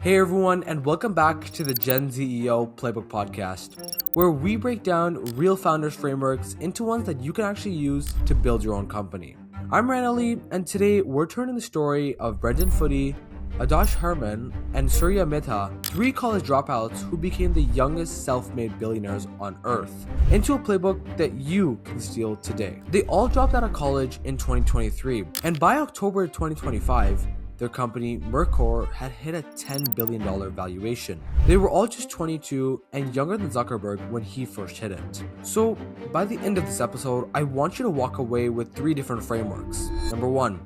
Hey everyone, and welcome back to the GenZEO Playbook Podcast, where we break down real founders' frameworks into ones that you can actually use to build your own company. I'm Rayan Ali, and today we're turning the story of Brendan Footy, Adarsh Herman, and Surya Mehta, three college dropouts who became the youngest self-made billionaires on earth, into a playbook that you can steal today. They all dropped out of college in 2023, and by October 2025, their company, Mercor, had hit a $10 billion valuation. They were all just 22 and younger than Zuckerberg when he first hit it. So, by the end of this episode, I want you to walk away with three different frameworks. Number one,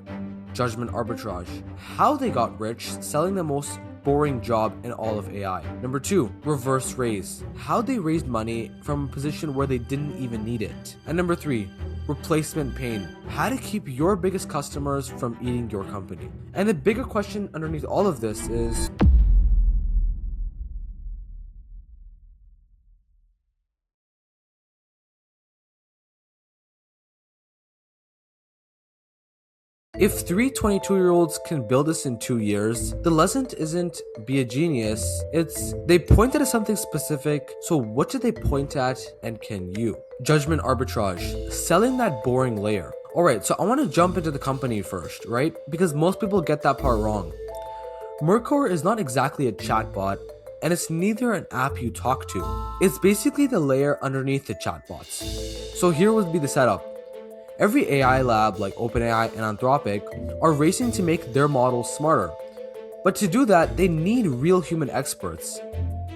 judgment arbitrage. How they got rich selling the most boring job in all of AI. Number two, reverse raise. How they raised money from a position where they didn't even need it. And number three, replacement pain. How to keep your biggest customers from eating your company. And the bigger question underneath all of this is, if three 22-year-olds can build this in 2 years, the lesson isn't be a genius, it's they pointed at something specific, so what did they point at and can you? Judgment arbitrage, selling that boring layer. Alright, so I want to jump into the company first, right? Because most people get that part wrong. Mercor is not exactly a chatbot, and it's neither an app you talk to. It's basically the layer underneath the chatbots. So here would be the setup. Every AI lab like OpenAI and Anthropic are racing to make their models smarter. But to do that, they need real human experts.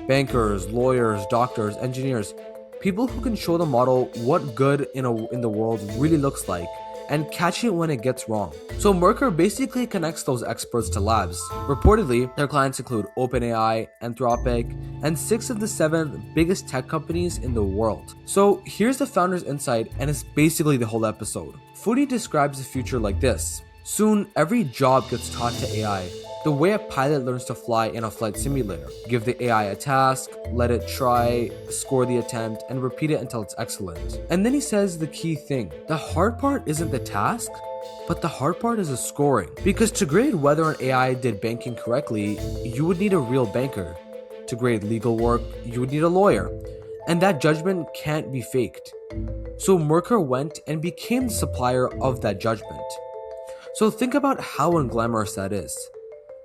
Bankers, lawyers, doctors, engineers, people who can show the model what good in the world really looks like and catch it when it gets wrong. So Mercor basically connects those experts to labs. Reportedly, their clients include OpenAI, Anthropic, and 6 of the 7 biggest tech companies in the world. So here's the founder's insight, and it's basically the whole episode. Footy describes the future like this. Soon, every job gets taught to AI, the way a pilot learns to fly in a flight simulator. Give the AI a task, let it try, score the attempt, and repeat it until it's excellent. And then he says the key thing. The hard part isn't the task, but the hard part is the scoring. Because to grade whether an AI did banking correctly, you would need a real banker. To grade legal work, you would need a lawyer. And that judgment can't be faked. So Mercor went and became the supplier of that judgment. So think about how unglamorous that is.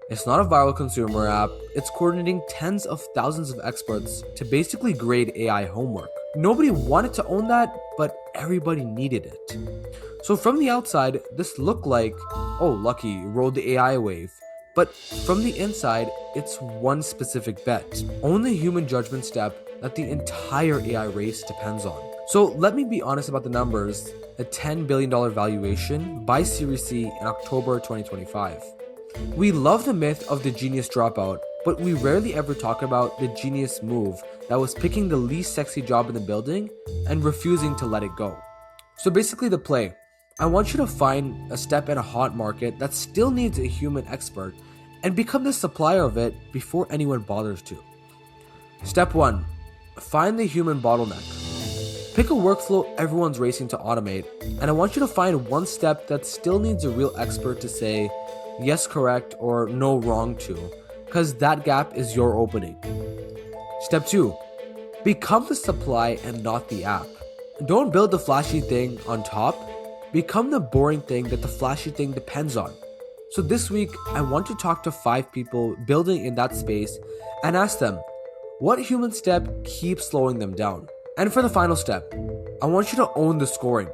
It's not a viral consumer app, it's coordinating tens of thousands of experts to basically grade AI homework. Nobody wanted to own that, but everybody needed it. So from the outside, this looked like, oh lucky, rode the AI wave. But from the inside, it's one specific bet. Own the human judgment step that the entire AI race depends on. So let me be honest about the numbers. A $10 billion valuation by Series C in October 2025. We love the myth of the genius dropout, but we rarely ever talk about the genius move that was picking the least sexy job in the building and refusing to let it go. So basically the play, I want you to find a step in a hot market that still needs a human expert and become the supplier of it before anyone bothers to. Step 1, find the human bottleneck. Pick a workflow everyone's racing to automate, and I want you to find one step that still needs a real expert to say yes correct or no wrong to, because that gap is your opening. Step 2, become the supply and not the app. Don't build the flashy thing on top, become the boring thing that the flashy thing depends on. So this week, I want to talk to 5 people building in that space and ask them, what human step keeps slowing them down? And for the final step, I want you to own the scoring.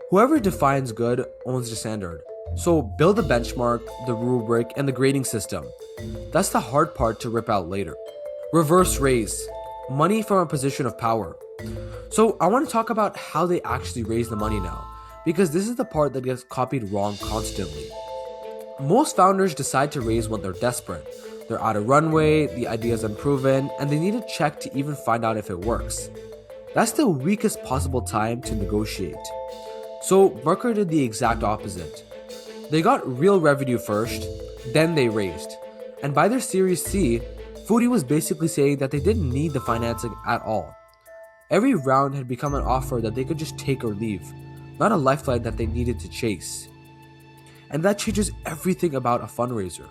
Whoever defines good owns the standard. So build the benchmark, the rubric, and the grading system. That's the hard part to rip out later. Reverse raise, money from a position of power. So I want to talk about how they actually raise the money now, because this is the part that gets copied wrong constantly. Most founders decide to raise when they're desperate. They're out of runway, the idea is unproven, and they need a check to even find out if it works. That's the weakest possible time to negotiate. So Mercor did the exact opposite. They got real revenue first, then they raised. And by their Series C, Footy was basically saying that they didn't need the financing at all. Every round had become an offer that they could just take or leave, not a lifeline that they needed to chase. And that changes everything about a fundraiser.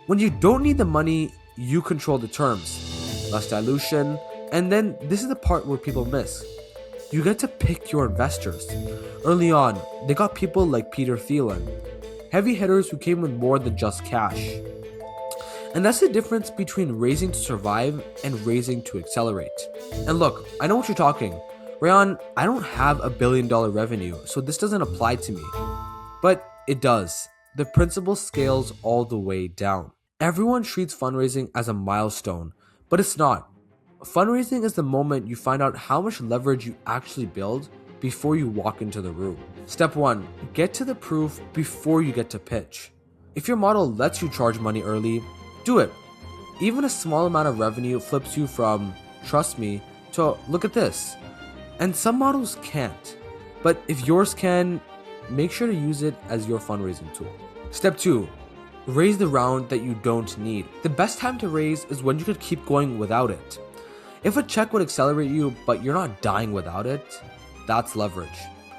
When you don't need the money, you control the terms, less dilution, and then this is the part where people miss. You get to pick your investors. Early on, they got people like Peter Thiel, heavy hitters who came with more than just cash. And that's the difference between raising to survive and raising to accelerate. And look, I know what you're talking. Rayan, I don't have $1 billion revenue, so this doesn't apply to me. But it does. The principle scales all the way down. Everyone treats fundraising as a milestone, but it's not. Fundraising is the moment you find out how much leverage you actually build before you walk into the room. Step 1, get to the proof before you get to pitch. If your model lets you charge money early, do it. Even a small amount of revenue flips you from trust me to look at this. And some models can't. But if yours can, make sure to use it as your fundraising tool. Step 2, raise the round that you don't need. The best time to raise is when you could keep going without it. If a check would accelerate you, but you're not dying without it, that's leverage.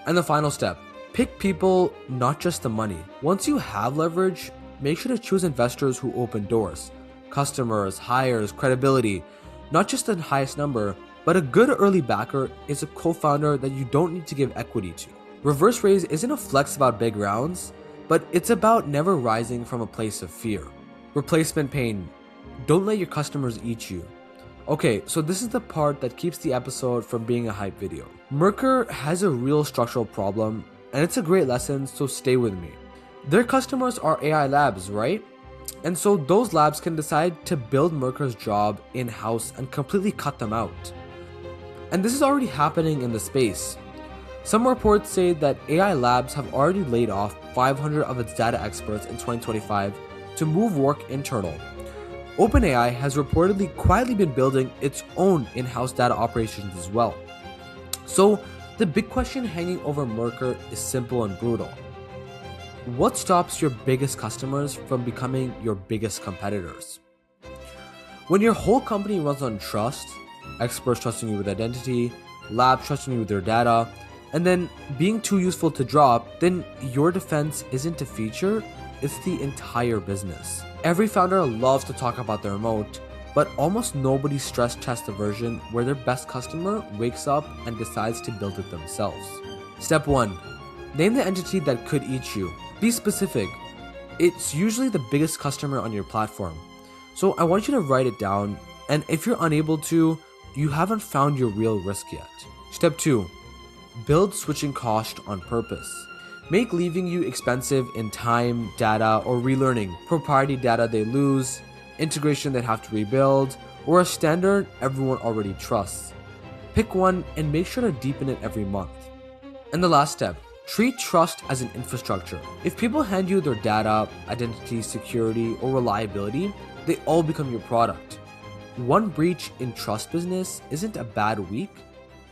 And the final step, pick people, not just the money. Once you have leverage, make sure to choose investors who open doors. Customers, hires, credibility, not just the highest number, but a good early backer is a co-founder that you don't need to give equity to. Reverse raise isn't a flex about big rounds, but it's about never rising from a place of fear. Replacement pain. Don't let your customers eat you. Okay, so this is the part that keeps the episode from being a hype video. Mercor has a real structural problem, and it's a great lesson, so stay with me. Their customers are AI labs, right? And so those labs can decide to build Mercor's job in-house and completely cut them out. And this is already happening in the space. Some reports say that AI labs have already laid off 500 of its data experts in 2025 to move work internal. OpenAI has reportedly quietly been building its own in-house data operations as well. So the big question hanging over Mercor is simple and brutal. What stops your biggest customers from becoming your biggest competitors? When your whole company runs on trust, experts trusting you with identity, labs trusting you with their data, and then being too useful to drop, then your defense isn't a feature, it's the entire business. Every founder loves to talk about their moat, but almost nobody stress tests the version where their best customer wakes up and decides to build it themselves. Step 1. Name the entity that could eat you. Be specific. It's usually the biggest customer on your platform. So I want you to write it down, and if you're unable to, you haven't found your real risk yet. Step 2. Build switching cost on purpose. Make leaving you expensive in time, data, or relearning, proprietary data they lose, integration they'd have to rebuild, or a standard everyone already trusts. Pick one and make sure to deepen it every month. And the last step, treat trust as an infrastructure. If people hand you their data, identity, security, or reliability, they all become your product. One breach in trust business isn't a bad week,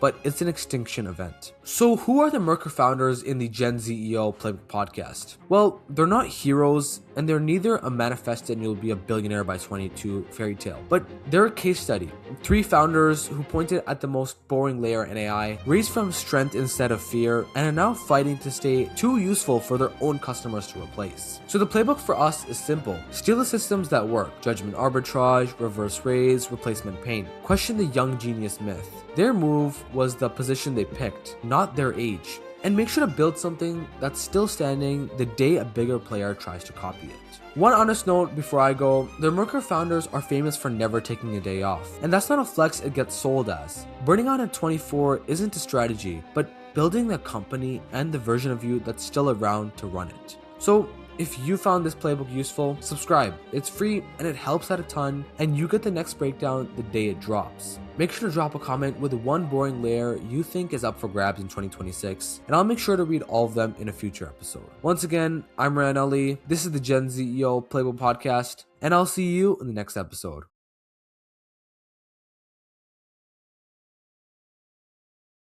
but it's an extinction event. So who are the Mercor founders in the GenZEO Playbook Podcast? Well, they're not heroes, and they're neither a manifested and you'll be a billionaire by 22 fairy tale, but they're a case study. 3 founders who pointed at the most boring layer in AI, raised from strength instead of fear, and are now fighting to stay too useful for their own customers to replace. So the playbook for us is simple. Steal the systems that work. Judgment arbitrage, reverse raise, replacement pain. Question the young genius myth. Their move was the position they picked, not their age. And make sure to build something that's still standing the day a bigger player tries to copy it. One honest note before I go, the Mercor founders are famous for never taking a day off. And that's not a flex it gets sold as. Burning out at 24 isn't a strategy, but building the company and the version of you that's still around to run it. So if you found this playbook useful, subscribe. It's free and it helps out a ton, and you get the next breakdown the day it drops. Make sure to drop a comment with one boring layer you think is up for grabs in 2026, and I'll make sure to read all of them in a future episode. Once again, I'm Rayan Ali. This is the GenZEO Playbook Podcast, and I'll see you in the next episode.